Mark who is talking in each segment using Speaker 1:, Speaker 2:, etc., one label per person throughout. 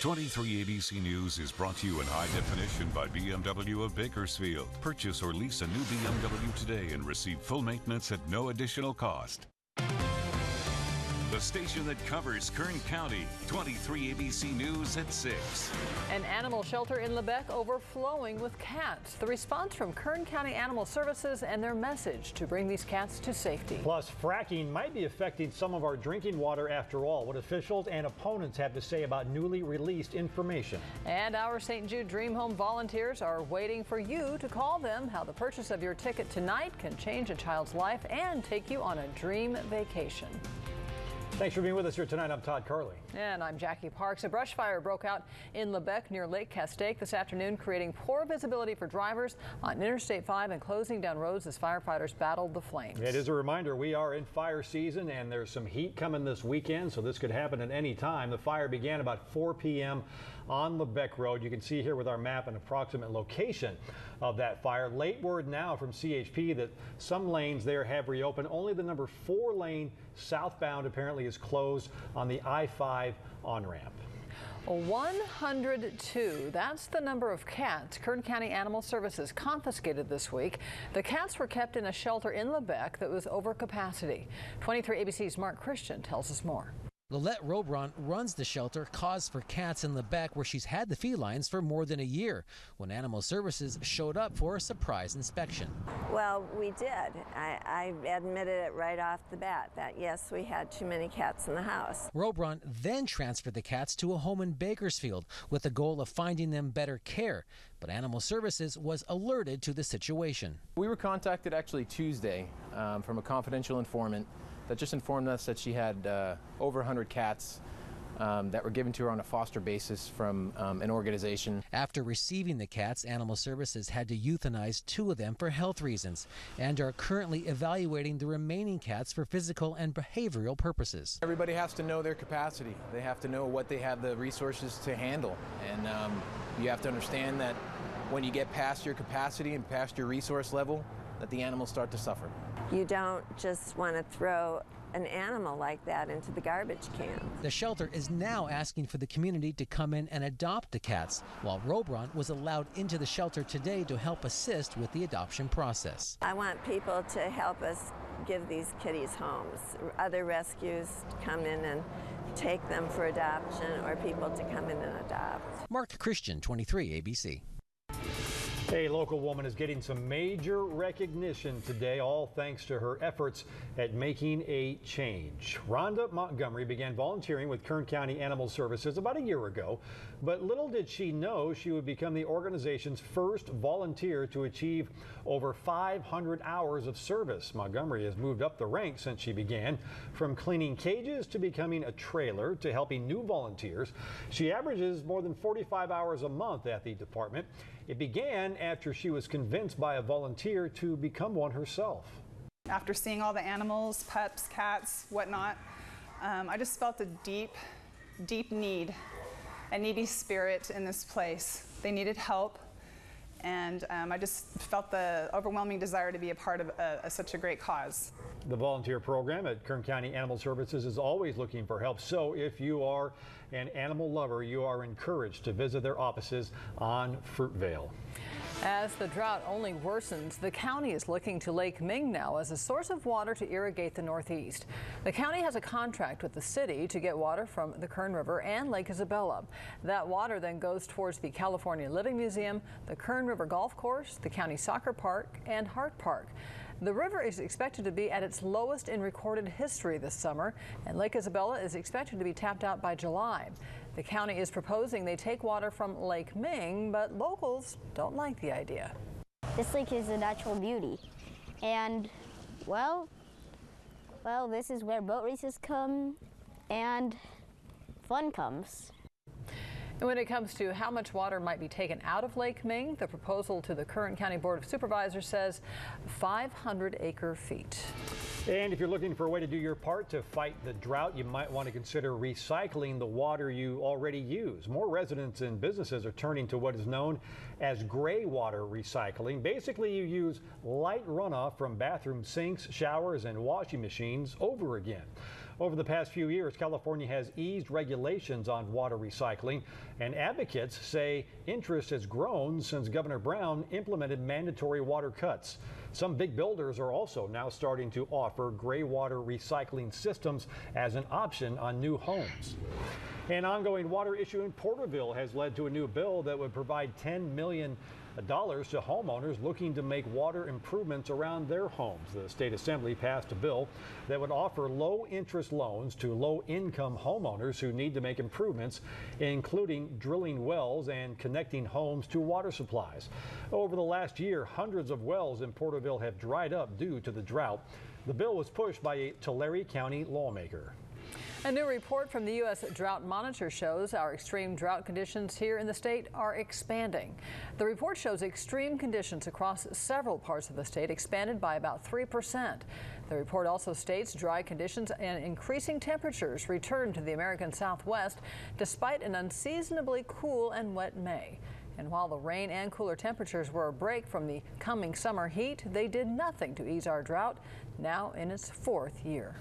Speaker 1: 23 ABC News is brought to you in high definition by BMW of Bakersfield. Purchase or lease a new BMW today and receive full maintenance at no additional cost. The station that covers Kern County, 23 ABC News at 6.
Speaker 2: An animal shelter in Lebec overflowing with cats. The response from Kern County Animal Services and their message to bring these cats to safety.
Speaker 3: Plus, fracking might be affecting some of our drinking water after all. What officials and opponents have to say about newly released information. And
Speaker 2: our St. Jude Dream Home volunteers are waiting for you to call them. How the purchase of your ticket tonight can change a child's life and take you on a dream vacation.
Speaker 3: Thanks for being with us here tonight. I'm Todd Carley.
Speaker 2: And I'm Jackie Parks. A brush fire broke out in Lebec near Lake Castaic this afternoon, creating poor visibility for drivers on Interstate 5 and closing down roads as firefighters battled the flames. It
Speaker 3: is a reminder we are in fire season and there's some heat coming this weekend, so this could happen at any time. The fire began about 4 p.m. on Lebec Road. You can see here with our map an approximate location of that fire. Late word now from CHP that some lanes there have reopened. Only the number 4 lane southbound apparently is closed on the I-5 on-ramp.
Speaker 2: 102. That's the number of cats Kern County Animal Services confiscated this week. The cats were kept in a shelter in Lebec that was over capacity. 23 ABC's Mark Christian tells us more.
Speaker 4: Lillette Robron runs the shelter Cause for Cats in Lebec, where she's had the felines for more than a year, when Animal Services showed up for a surprise inspection.
Speaker 5: Well, we did. I admitted it right off the bat that, yes, we had too many cats in the house.
Speaker 4: Robron then transferred the cats to a home in Bakersfield with the goal of finding them better care. But Animal Services was alerted to the situation.
Speaker 6: We were contacted actually Tuesday from a confidential informant that just informed us that she had over 100 cats that were given to her on a foster basis from an organization.
Speaker 4: After receiving the cats, Animal Services had to euthanize 2 of them for health reasons and are currently evaluating the remaining cats for physical and behavioral purposes.
Speaker 6: Everybody has to know their capacity. They have to know what they have the resources to handle. And you have to understand that when you get past your capacity and past your resource level, that the animals start to suffer.
Speaker 5: You don't just want to throw an animal like that into the garbage can.
Speaker 4: The shelter is now asking for the community to come in and adopt the cats, while Robron was allowed into the shelter today to help assist with the adoption process.
Speaker 5: I want people to help us give these kitties homes, other rescues to come in and take them for adoption, or people to come in and adopt.
Speaker 4: Mark Christian, 23 ABC.
Speaker 3: A local woman is getting some major recognition today, all thanks to her efforts at making a change. Rhonda Montgomery began volunteering with Kern County Animal Services about a year ago, but little did she know she would become the organization's first volunteer to achieve over 500 hours of service. Montgomery has moved up the ranks since she began, from cleaning cages to becoming a trailer to helping new volunteers. She averages more than 45 hours a month at the department. It began after she was convinced by a volunteer to become one herself.
Speaker 7: After seeing all the animals, pups, cats, whatnot, I just felt a deep, deep need, a needy spirit in this place. They needed help, and I just felt the overwhelming desire to be a part of such a great cause.
Speaker 3: The volunteer program at Kern County Animal Services is always looking for help, so if you are an animal lover, you are encouraged to visit their offices on Fruitvale.
Speaker 2: As the drought only worsens, the county is looking to Lake Ming now as a source of water to irrigate the Northeast. The county has a contract with the city to get water from the Kern River and Lake Isabella. That water then goes towards the California Living Museum, the Kern River Golf Course, the county soccer park, and Hart Park. The river is expected to be at its lowest in recorded history this summer, and Lake Isabella is expected to be tapped out by July. The county is proposing they take water from Lake Ming, but locals don't like the idea.
Speaker 8: This lake is a natural beauty, and well, this is where boat races come and fun comes.
Speaker 2: And when it comes to how much water might be taken out of Lake Ming, the proposal to the Kern County Board of Supervisors says 500 acre-feet.
Speaker 3: And if you're looking for a way to do your part to fight the drought, you might want to consider recycling the water you already use. More residents and businesses are turning to what is known as gray water recycling. Basically, you use light runoff from bathroom sinks, showers, and washing machines over again. Over the past few years, California has eased regulations on water recycling, and advocates say interest has grown since Governor Brown implemented mandatory water cuts. Some big builders are also now starting to offer gray water recycling systems as an option on new homes. An ongoing water issue in Porterville has led to a new bill that would provide $10 million to homeowners looking to make water improvements around their homes. The state assembly passed a bill that would offer low-interest loans to low-income homeowners who need to make improvements, including drilling wells and connecting homes to water supplies. Over the last year, hundreds of wells in Porterville have dried up due to the drought. The bill was pushed by a Tulare County lawmaker.
Speaker 2: A new report from the U.S. Drought Monitor shows our extreme drought conditions here in the state are expanding. The report shows extreme conditions across several parts of the state expanded by about 3%. The report also states dry conditions and increasing temperatures returned to the American Southwest despite an unseasonably cool and wet May. And while the rain and cooler temperatures were a break from the coming summer heat, they did nothing to ease our drought, now in its 4th year.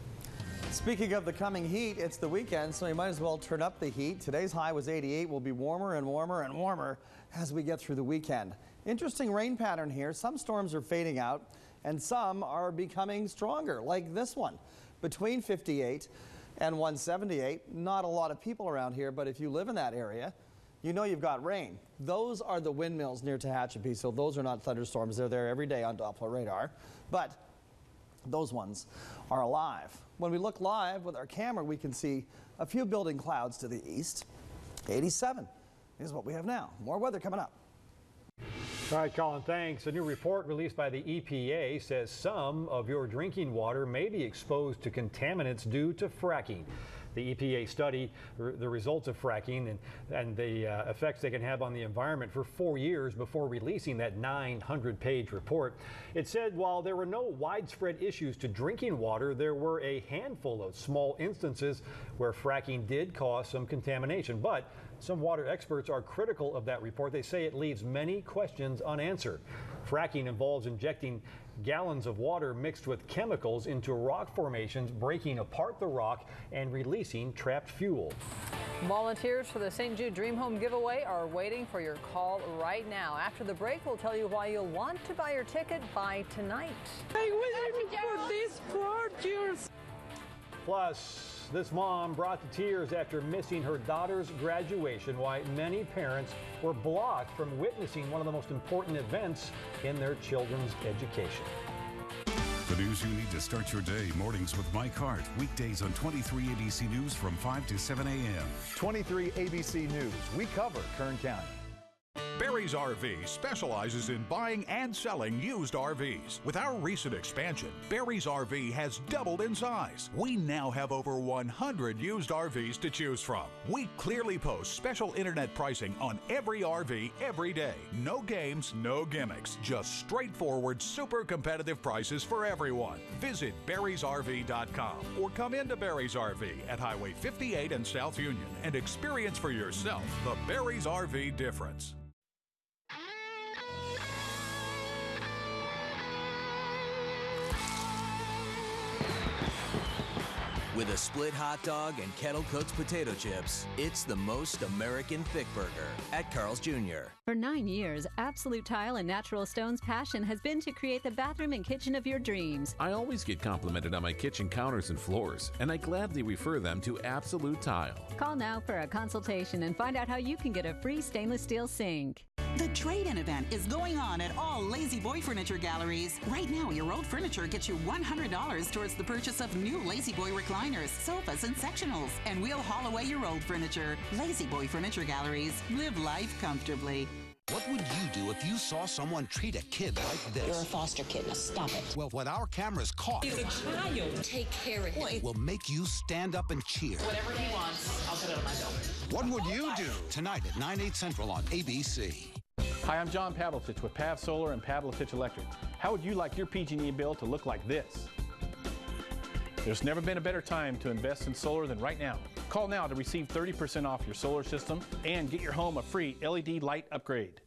Speaker 9: Speaking of the coming heat, it's the weekend, so you might as well turn up the heat. Today's high was 88. Will be warmer and warmer and warmer as we get through the weekend. Interesting rain pattern here. Some storms are fading out and some are becoming stronger, like this one. Between 58 and 178. Not a lot of people around here, but if you live in that area, you know you've got rain. Those are the windmills near Tehachapi, so those are not thunderstorms. They're there every day on Doppler radar, but those ones are alive. When we look live with our camera, we can see a few building clouds to the east. 87 is what we have now. More weather coming up.
Speaker 3: All right, Colin, thanks. A new report released by the EPA says some of your drinking water may be exposed to contaminants due to fracking. The EPA study the results of fracking and the effects they can have on the environment for 4 years before releasing that 900-page report. It said while there were no widespread issues to drinking water, there were a handful of small instances where fracking did cause some contamination. But some water experts are critical of that report. They say it leaves many questions unanswered. Fracking involves injecting gallons of water mixed with chemicals into rock formations, breaking apart the rock and releasing trapped fuel.
Speaker 2: Volunteers for the St. Jude Dream Home giveaway are waiting for your call right now. After the break, we'll tell you why you'll want to buy your ticket by tonight.
Speaker 10: I waited for this for years.
Speaker 3: Plus, this mom brought to tears after missing her daughter's graduation, why many parents were blocked from witnessing one of the most important events in their children's education.
Speaker 1: The news you need to start your day, mornings with Mike Hart. Weekdays on 23 ABC News from 5 to 7 a.m.
Speaker 11: 23 ABC News. We cover Kern County.
Speaker 12: Barry's RV specializes in buying and selling used RVs. With our recent expansion, Barry's RV has doubled in size. We now have over 100 used RVs to choose from. We clearly post special internet pricing on every RV every day. No games, no gimmicks, just straightforward, super competitive prices for everyone. Visit barrysrv.com or come into Barry's RV at Highway 58 and South Union and experience for yourself the Barry's RV difference.
Speaker 13: With a split hot dog and kettle-cooked potato chips, it's the most American thick burger at Carl's Jr.
Speaker 14: For 9 years, Absolute Tile and Natural Stone's passion has been to create the bathroom and kitchen of your dreams.
Speaker 15: I always get complimented on my kitchen counters and floors, and I gladly refer them to Absolute Tile.
Speaker 14: Call now for a consultation and find out how you can get a free stainless steel sink.
Speaker 16: The trade-in event is going on at all Lazy Boy Furniture Galleries. Right now, your old furniture gets you $100 towards the purchase of new Lazy Boy recliners, sofas, and sectionals. And we'll haul away your old furniture. Lazy Boy Furniture Galleries. Live life comfortably.
Speaker 17: What would you do if you saw someone treat a kid like this?
Speaker 18: You're a foster kid. Now stop it.
Speaker 17: Well, what our cameras caught...
Speaker 18: He's a child. Take care of him.
Speaker 17: ...will make you stand up and cheer.
Speaker 18: Whatever he wants, I'll put it on my bill.
Speaker 17: What would you do? Tonight at 9/8 Central on ABC.
Speaker 19: Hi, I'm John Pavlovich with Pav Solar and Pavlovich Electric. How would you like your PG&E bill to look like this? There's never been a better time to invest in solar than right now. Call now to receive 30% off your solar system and get your home a free LED light upgrade.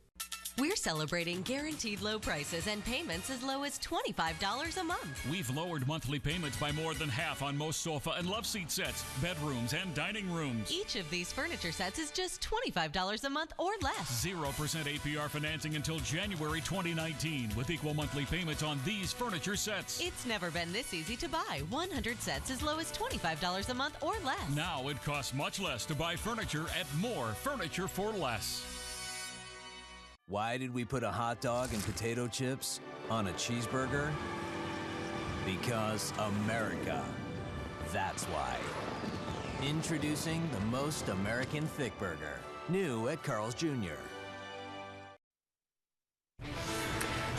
Speaker 20: We're celebrating guaranteed low prices and payments as low as $25 a month.
Speaker 21: We've lowered monthly payments by more than half on most sofa and love seat sets, bedrooms, and dining rooms.
Speaker 20: Each of these furniture sets is just $25 a month or less.
Speaker 21: 0% APR financing until January 2019 with equal monthly payments on these furniture sets.
Speaker 20: It's never been this easy to buy. 100 sets as low as $25 a month or less.
Speaker 21: Now it costs much less to buy furniture at more Furniture for Less.
Speaker 13: Why did we put a hot dog and potato chips on a cheeseburger? Because America. That's why. Introducing the most American thick burger. New at Carl's Jr.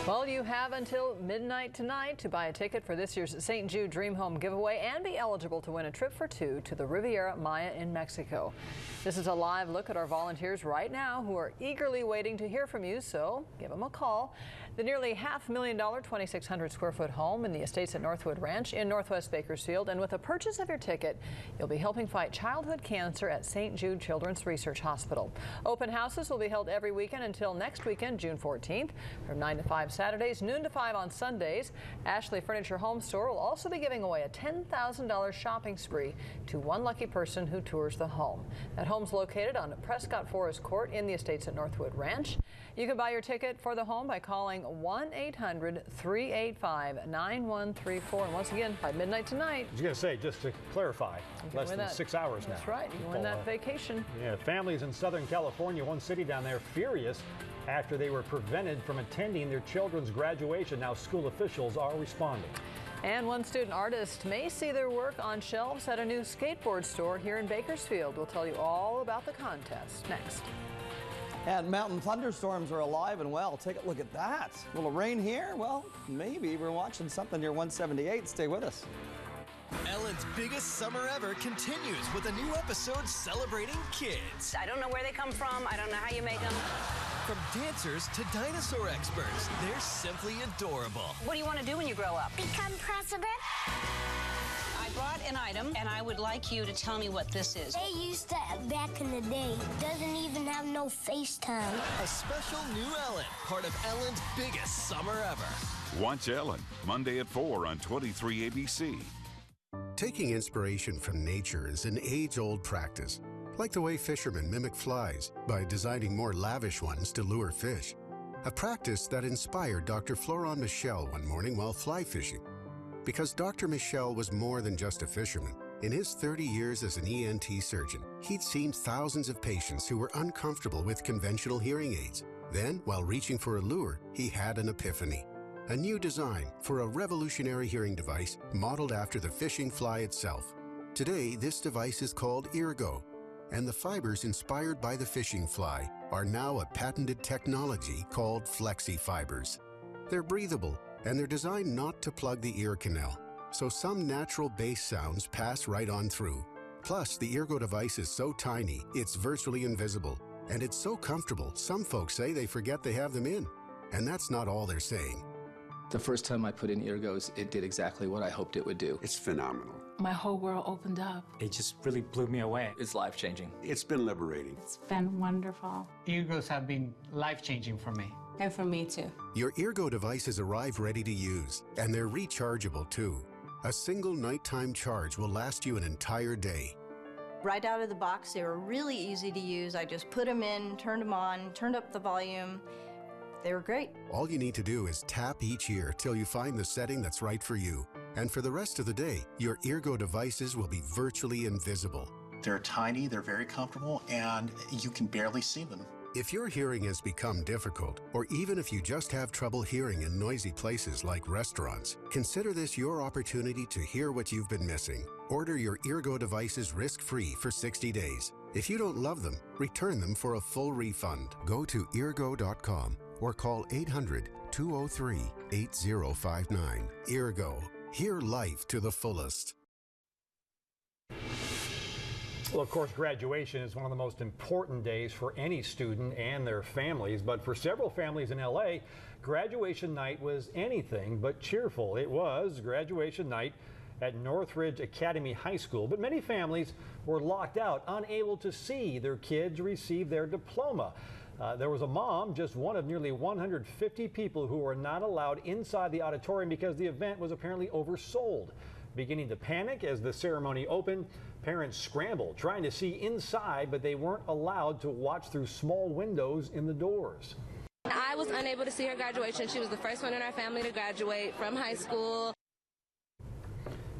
Speaker 2: Well, you have until midnight tonight to buy a ticket for this year's St. Jude Dream Home giveaway and be eligible to win a trip for two to the Riviera Maya in Mexico. This is a live look at our volunteers right now who are eagerly waiting to hear from you, so give them a call. The nearly $500,000 2,600 square foot home in the Estates at Northwood Ranch in Northwest Bakersfield, and with a purchase of your ticket, you'll be helping fight childhood cancer at St. Jude Children's Research Hospital. Open houses will be held every weekend until next weekend, June 14th, from 9 to 5 Saturdays, noon to 5 on Sundays. Ashley Furniture Home Store will also be giving away a $10,000 shopping spree to one lucky person who tours the home. That home's located on Prescott Forest Court in the Estates at Northwood Ranch. You can buy your ticket for the home by calling 1-800-385-9134. And once again, by midnight tonight.
Speaker 3: I was going to say, just to clarify, less than 6 hours now.
Speaker 2: That's right. You can win that vacation.
Speaker 3: Yeah, families in Southern California, one city down there, furious after they were prevented from attending their children's graduation. Now school officials are responding.
Speaker 2: And one student artist may see their work on shelves at a new skateboard store here in Bakersfield. We'll tell you all about the contest next.
Speaker 9: And mountain thunderstorms are alive and well. Take a look at that. Will it rain here? Well, maybe. We're watching something near 178. Stay with us.
Speaker 22: Ellen's biggest summer ever continues with a new episode celebrating kids.
Speaker 23: I don't know where they come from. I don't know how you make them.
Speaker 22: From dancers to dinosaur experts, they're simply adorable.
Speaker 23: What do you want to do when you grow up?
Speaker 24: Become president.
Speaker 23: I brought an item, and I would like you to tell me what this is.
Speaker 24: They used that back in the day. Doesn't even have no FaceTime.
Speaker 22: A special new Ellen, part of Ellen's biggest summer ever.
Speaker 1: Watch Ellen, Monday at 4 on 23 ABC.
Speaker 25: Taking inspiration from nature is an age-old practice, like the way fishermen mimic flies by designing more lavish ones to lure fish. A practice that inspired Dr. Florent Michel one morning while fly fishing. Because Dr. Michel was more than just a fisherman. In his 30 years as an ENT surgeon, he'd seen thousands of patients who were uncomfortable with conventional hearing aids. Then, while reaching for a lure, he had an epiphany. A new design for a revolutionary hearing device modeled after the fishing fly itself. Today, this device is called Eargo, and the fibers inspired by the fishing fly are now a patented technology called Flexi Fibers. They're breathable, and they're designed not to plug the ear canal, so some natural bass sounds pass right on through. Plus, the Eargo device is so tiny, it's virtually invisible, and it's so comfortable, some folks say they forget they have them in. And that's not all they're saying.
Speaker 26: The first time I put in Eargos, it did exactly what I hoped it would do.
Speaker 27: It's phenomenal.
Speaker 28: My whole world opened up.
Speaker 29: It just really blew me away.
Speaker 26: It's life-changing.
Speaker 27: It's been liberating.
Speaker 28: It's been wonderful.
Speaker 29: Eargos have been life-changing for me.
Speaker 28: And for me, too.
Speaker 25: Your Eargo devices arrive ready to use, and they're rechargeable, too. A single nighttime charge will last you an entire day.
Speaker 30: Right out of the box, they were really easy to use. I just put them in, turned them on, turned up the volume. They were great.
Speaker 25: All you need to do is tap each ear till you find the setting that's right for you. And for the rest of the day, your Eargo devices will be virtually invisible.
Speaker 31: They're tiny, they're very comfortable, and you can barely see them.
Speaker 25: If your hearing has become difficult, or even if you just have trouble hearing in noisy places like restaurants, consider this your opportunity to hear what you've been missing. Order your Eargo devices risk-free for 60 days. If you don't love them, return them for a full refund. Go to eargo.com or call 800-203-8059. Eargo. Hear life to the fullest.
Speaker 3: Well, of course, graduation is one of the most important days for any student and their families. But for several families in LA, graduation night was anything but cheerful. It was graduation night at Northridge Academy High School, but many families were locked out, unable to see their kids receive their diploma. There was a mom, just one of nearly 150 people who were not allowed inside the auditorium because the event was apparently oversold. Beginning to panic as the ceremony opened, parents scrambled, trying to see inside, but they weren't allowed to watch through small windows in the doors.
Speaker 4: I was unable to see her graduation. She was the first one in our family to graduate from high school.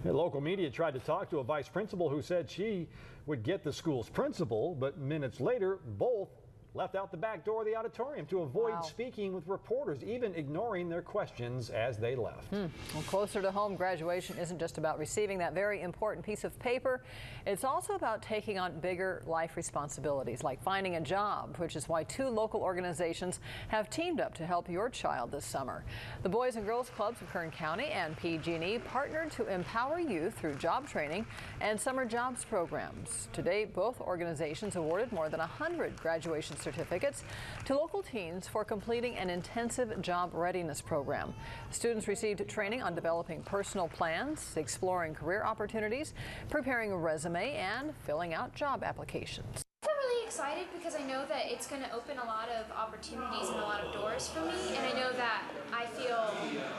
Speaker 3: Local media tried to talk to a vice principal who said she would get the school's principal, but minutes later, both left out the back door of the auditorium to avoid speaking with reporters, even ignoring their questions as they left.
Speaker 2: Well, closer to home, graduation isn't just about receiving that very important piece of paper. It's also about taking on bigger life responsibilities, like finding a job, which is why 2 local organizations have teamed up to help your child this summer. The Boys and Girls Clubs of Kern County and PG&E partnered to empower youth through job training and summer jobs programs. Today, both organizations awarded more than 100 graduation certificates to local teens for completing an intensive job readiness program. Students received training on developing personal plans, exploring career opportunities, preparing a resume, and filling out job applications.
Speaker 5: I'm really excited because I know that it's going to open a lot of opportunities and a lot of doors for me, and I know that I feel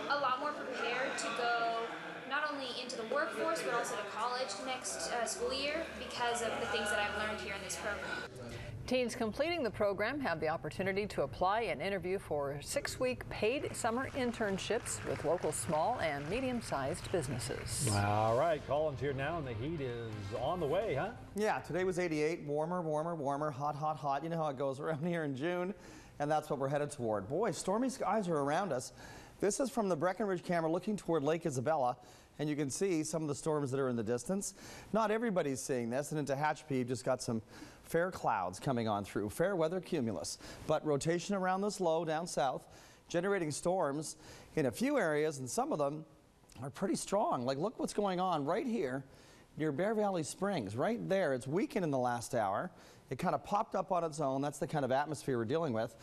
Speaker 5: a lot more prepared to go not only into the workforce but also to college next school year because of the things that I've learned here in this program.
Speaker 2: Teens completing the program have the opportunity to apply and interview for 6-week paid summer internships with local small and medium-sized businesses.
Speaker 3: All right, Colin's here now, and the heat is on the way, huh?
Speaker 9: Yeah, today was 88, warmer, warmer, warmer, hot, hot, hot. You know how it goes around here in June, and that's what we're headed toward. Boy, stormy skies are around us. This is from the Breckenridge camera looking toward Lake Isabella, and you can see some of the storms that are in the distance. Not everybody's seeing this, and into Tehachapi, you've just got some fair clouds coming on through, fair weather cumulus, but rotation around this low down south, generating storms in a few areas, and some of them are pretty strong. Like, look what's going on right here near Bear Valley Springs, right there. It's weakened in the last hour. It kind of popped up on its own. That's the kind of atmosphere we're dealing with.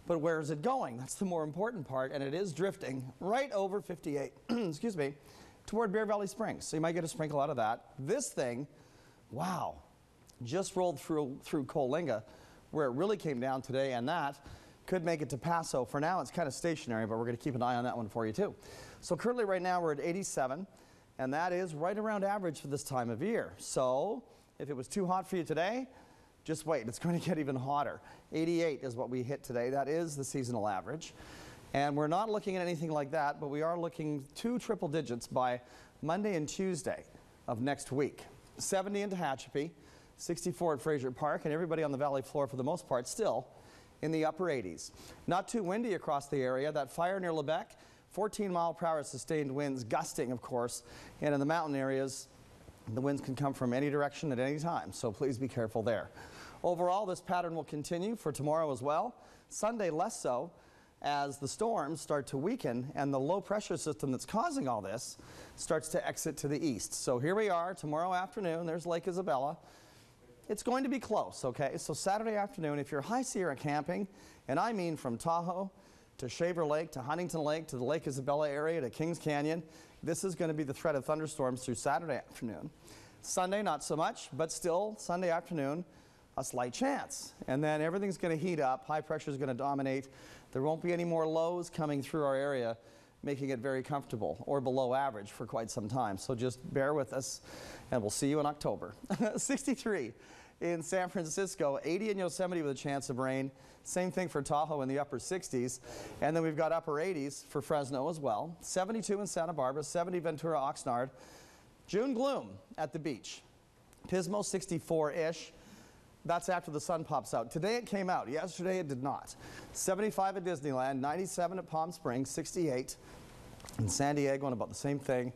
Speaker 9: But where is it going? That's the more important part, and it is drifting right over 58, excuse me, toward Bear Valley Springs. So you might get a sprinkle out of that. This thing, wow, just rolled through Coalinga, where it really came down today, and that could make it to Paso. For now, it's kind of stationary, but we're going to keep an eye on that one for you, too. So currently, right now, we're at 87, and that is right around average for this time of year. So if it was too hot for you today, just wait. It's going to get even hotter. 88 is what we hit today. That is the seasonal average. And we're not looking at anything like that, but we are looking 2 triple digits by Monday and Tuesday of next week. 70 in Tehachapi, 64 at Fraser Park, and everybody on the valley floor for the most part still in the upper 80s. Not too windy across the area. That fire near Lebec, 14-mile-per-hour sustained winds, gusting, of course, and in the mountain areas, the winds can come from any direction at any time, so please be careful there. Overall, this pattern will continue for tomorrow as well. Sunday, less so, as the storms start to weaken and the low pressure system that's causing all this starts to exit to the east. So here we are tomorrow afternoon. There's Lake Isabella. It's going to be close, okay? So Saturday afternoon, if you're High Sierra camping, and I mean from Tahoe to Shaver Lake to Huntington Lake to the Lake Isabella area to Kings Canyon, this is going to be the threat of thunderstorms through Saturday afternoon. Sunday, not so much, but still Sunday afternoon, a slight chance. And then everything's going to heat up. High pressure is going to dominate. There won't be any more lows coming through our area, making it very comfortable or below average for quite some time. So just bear with us, and we'll see you in October. 63 in San Francisco, 80 in Yosemite with a chance of rain. Same thing for Tahoe in the upper 60s. And then we've got upper 80s for Fresno as well. 72 in Santa Barbara, 70 Ventura, Oxnard. June gloom at the beach. Pismo 64-ish. That's after the sun pops out. Today it came out. Yesterday it did not. 75 at Disneyland, 97 at Palm Springs, 68 in San Diego, and about the same thing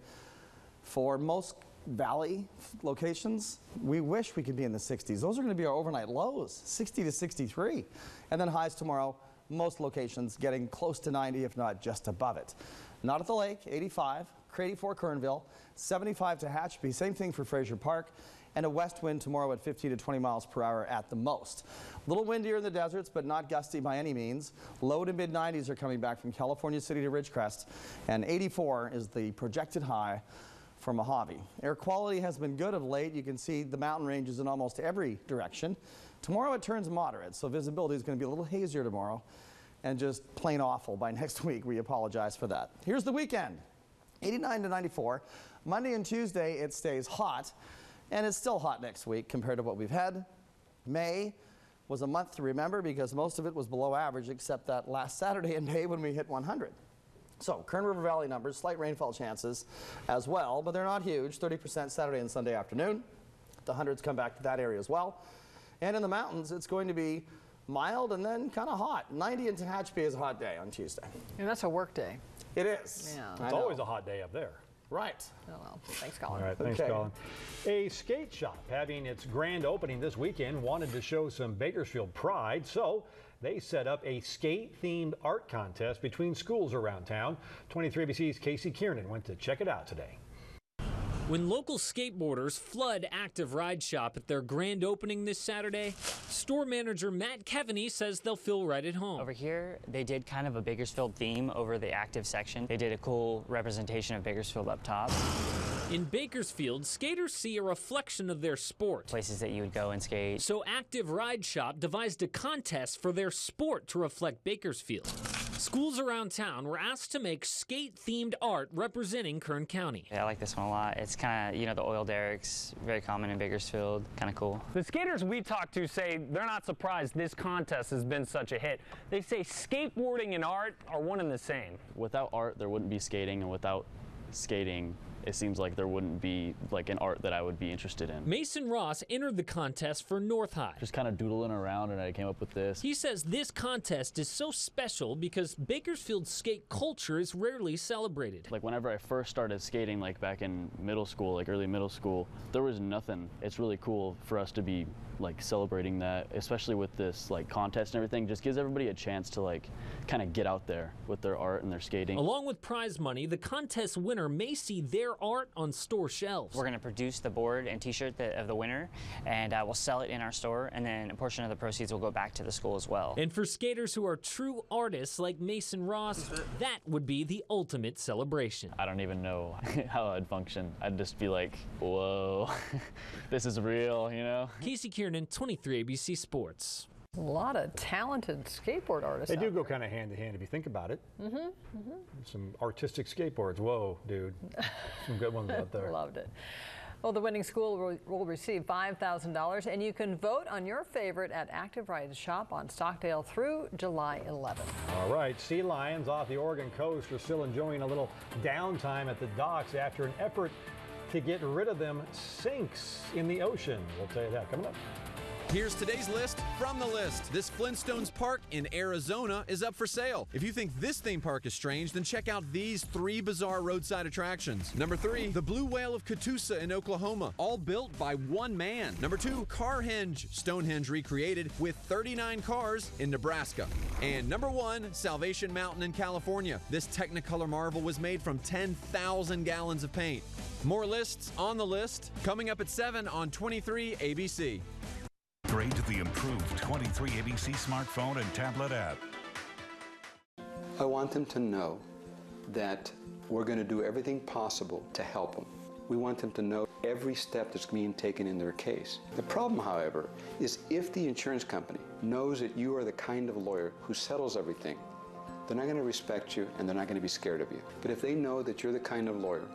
Speaker 9: for most valley locations. We wish we could be in the 60s. Those are going to be our overnight lows, 60 to 63. And then highs tomorrow, most locations getting close to 90, if not just above it. Not at the lake, 85, Crady Fort Kernville, 75 to Tehachapi, same thing for Fraser Park, and a west wind tomorrow at 50 to 20 miles per hour at the most. A little windier in the deserts, but not gusty by any means. Low to mid 90s are coming back from California City to Ridgecrest, and 84 is the projected high for Mojave. Air quality has been good of late. You can see the mountain ranges in almost every direction. Tomorrow it turns moderate, so visibility is going to be a little hazier tomorrow and just plain awful by next week. We apologize for that. Here's the weekend. 89 to 94. Monday and Tuesday it stays hot, and it's still hot next week compared to what we've had. May was a month to remember because most of it was below average except that last Saturday in May when we hit 100. So Kern River Valley numbers, slight rainfall chances as well, but they're not huge. 30% Saturday and Sunday afternoon. The hundreds come back to that area as well. And in the mountains, it's going to be mild and then kind of hot. 90 in Tehachapi is a hot day on Tuesday.
Speaker 2: And that's a work day.
Speaker 9: It is.
Speaker 2: Yeah.
Speaker 3: It's always a hot day up there.
Speaker 9: Right.
Speaker 2: Oh, well, thanks, Colin.
Speaker 3: All right, thanks, Colin. A skate shop having its grand opening this weekend wanted to show some Bakersfield pride, so they set up a skate-themed art contest between schools around town. 23 ABC's Casey Kiernan went to check it out today.
Speaker 6: When local skateboarders flood Active Ride Shop at their grand opening this Saturday, store manager Matt Kevaney says they'll feel right at home.
Speaker 7: Over here, they did kind of a Bakersfield theme over the active section. They did a cool representation of Bakersfield up top.
Speaker 6: In Bakersfield, skaters see a reflection of their sport.
Speaker 7: Places that you would go and skate.
Speaker 6: So Active Ride Shop devised a contest for their sport to reflect Bakersfield. Schools around town were asked to make skate-themed art representing Kern County.
Speaker 7: Yeah, I like this one a lot. It's kind of, the oil derricks, very common in Bakersfield, kind of cool.
Speaker 8: The skaters we talked to say they're not surprised this contest has been such a hit. They say skateboarding and art are one and the same.
Speaker 10: Without art, there wouldn't be skating, and without skating, it seems like there wouldn't be like an art that I would be interested in.
Speaker 6: Mason Ross entered the contest for North High.
Speaker 10: Just kind of doodling around and I came up with this.
Speaker 6: He says this contest is so special because Bakersfield's skate culture is rarely celebrated.
Speaker 10: Like whenever I first started skating, like back in middle school, like early middle school, there was nothing. It's really cool for us to be like celebrating that, especially with this like contest and everything. Just gives everybody a chance to like kind of get out there with their art and their skating.
Speaker 6: Along with prize money, the contest winner may see their art on store shelves.
Speaker 7: We're going to produce the board and t-shirt of the winner, and we'll sell it in our store, and then a portion of the proceeds will go back to the school as well.
Speaker 6: And for skaters who are true artists like Mason Ross, that would be the ultimate celebration.
Speaker 10: I don't even know how I'd function. I'd just be like, whoa, this is real, you know?
Speaker 6: Casey Kiernan, 23 ABC Sports.
Speaker 2: A lot of talented skateboard artists.
Speaker 3: They do go kind of hand in hand if you think about it. Some artistic skateboards. Whoa, dude. Some good ones out there.
Speaker 2: Loved it. Well, the winning school will receive $5,000, and you can vote on your favorite at Active Ride Shop on Stockdale through July 11th.
Speaker 3: All right, sea lions off the Oregon coast are still enjoying a little downtime at the docks after an effort to get rid of them sinks in the ocean. We'll tell you that coming up.
Speaker 11: Here's today's list from the list. This Flintstones park in Arizona is up for sale. If you think this theme park is strange, then check out these 3 bizarre roadside attractions. Number 3, the Blue Whale of Catoosa in Oklahoma, all built by one man. Number 2, Carhenge, Stonehenge recreated with 39 cars in Nebraska. And number 1, Salvation Mountain in California. This Technicolor marvel was made from 10,000 gallons of paint. More lists on the list coming up at 7 on 23 ABC.
Speaker 1: Upgrade to the improved 23 ABC smartphone and tablet app.
Speaker 12: I want them to know that we're going to do everything possible to help them. We want them to know every step that's being taken in their case. The problem, however, is if the insurance company knows that you are the kind of lawyer who settles everything, they're not going to respect you and they're not going to be scared of you. But if they know that you're the kind of lawyer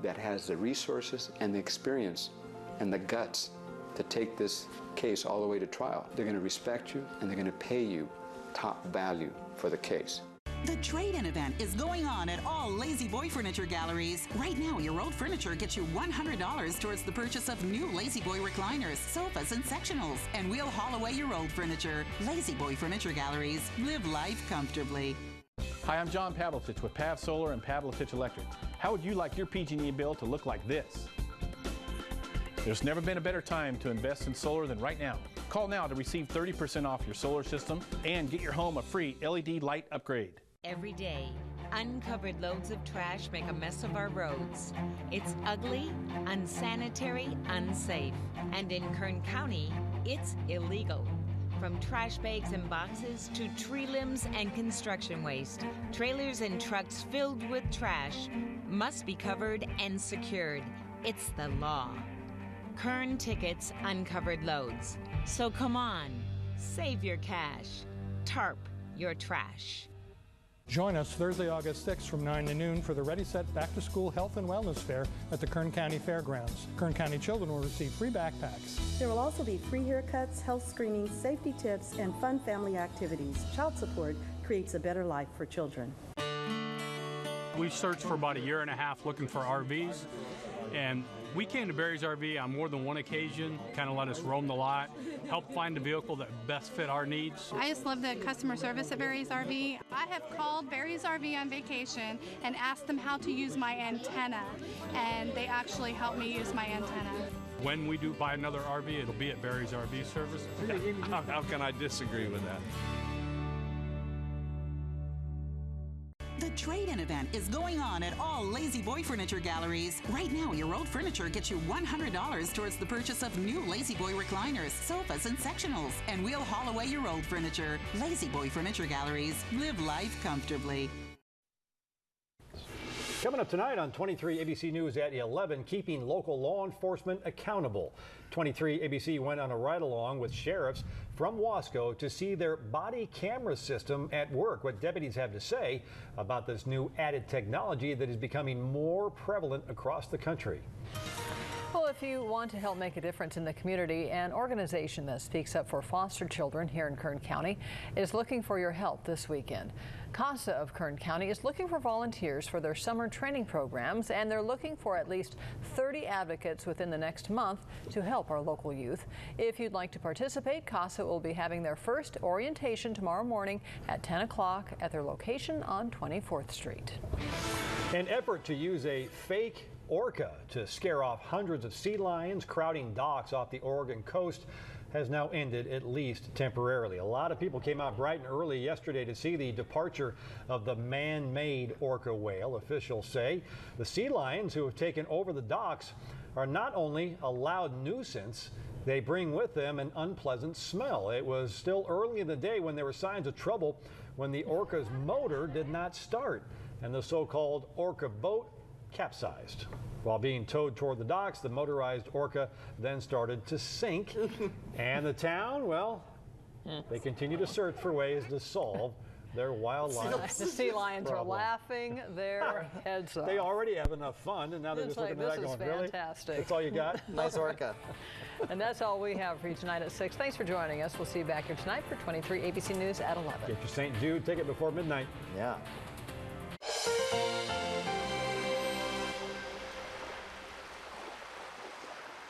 Speaker 12: that has the resources and the experience and the guts to take this case all the way to trial, they're going to respect you and they're going to pay you top value for the case.
Speaker 14: The trade-in event is going on at all Lazy Boy Furniture Galleries. Right now, your old furniture gets you $100 towards the purchase of new Lazy Boy recliners, sofas, and sectionals, and we'll haul away your old furniture. Lazy Boy Furniture Galleries. Live life comfortably.
Speaker 19: Hi, I'm John Pavlovich with Pav Solar and Pavlovich Electric. How would you like your PG&E bill to look like this? There's never been a better time to invest in solar than right now. Call now to receive 30% off your solar system and get your home a free LED light upgrade.
Speaker 15: Every day, uncovered loads of trash make a mess of our roads. It's ugly, unsanitary, unsafe. And in Kern County, it's illegal. From trash bags and boxes to tree limbs and construction waste, trailers and trucks filled with trash must be covered and secured. It's the law. Kern tickets uncovered loads. So come on, save your cash. Tarp your trash.
Speaker 13: Join us Thursday, August 6th from 9 to noon for the Ready Set Back to School Health and Wellness Fair at the Kern County Fairgrounds. Kern County children will receive free backpacks.
Speaker 16: There will also be free haircuts, health screenings, safety tips, and fun family activities. Child support creates a better life for children.
Speaker 17: We searched for about a year and a half looking for RVs, and we came to Barry's RV on more than one occasion, kind of let us roam the lot, help find the vehicle that best fit our needs.
Speaker 18: I just love the customer service at Barry's RV. I have called Barry's RV on vacation and asked them how to use my antenna, and they actually helped me use my antenna.
Speaker 17: When we do buy another RV, it'll be at Barry's RV service. How can I disagree with that?
Speaker 14: The trade-in event is going on at all Lazy Boy Furniture galleries. Right now, your old furniture gets you $100 towards the purchase of new Lazy Boy recliners, sofas, and sectionals. And we'll haul away your old furniture. Lazy Boy Furniture galleries. Live life comfortably.
Speaker 3: Coming up tonight on 23 ABC News at 11, keeping local law enforcement accountable. 23 ABC went on a ride-along with sheriffs from Wasco to see their body camera system at work. What deputies have to say about this new added technology that is becoming more prevalent across the country.
Speaker 2: Well, if you want to help make a difference in the community, an organization that speaks up for foster children here in Kern County is looking for your help this weekend. CASA of Kern County is looking for volunteers for their summer training programs, and they're looking for at least 30 advocates within the next month to help our local youth. If you'd like to participate, CASA will be having their first orientation tomorrow morning at 10 o'clock at their location on 24th Street.
Speaker 3: An effort to use a fake orca to scare off hundreds of sea lions crowding docks off the Oregon coast has now ended, at least temporarily. A lot of people came out bright and early yesterday to see the departure of the man-made orca whale. Officials say the sea lions who have taken over the docks are not only a loud nuisance, they bring with them an unpleasant smell. It was still early in the day when there were signs of trouble when the orca's motor did not start and the so-called orca boat capsized. While being towed toward the docks, the motorized orca then started to sink. And the town, well, they continue to search for ways to solve their wildlife.
Speaker 2: The sea lions are laughing their heads off.
Speaker 3: They already have enough fun, and now they're just looking at that going, really?
Speaker 2: Fantastic.
Speaker 3: That's all you got?
Speaker 9: Nice orca.
Speaker 2: And that's all we have for you tonight at 6. Thanks for joining us. We'll see you back here tonight for 23 ABC News at 11.
Speaker 3: Get your St. Jude ticket before midnight.
Speaker 9: Yeah.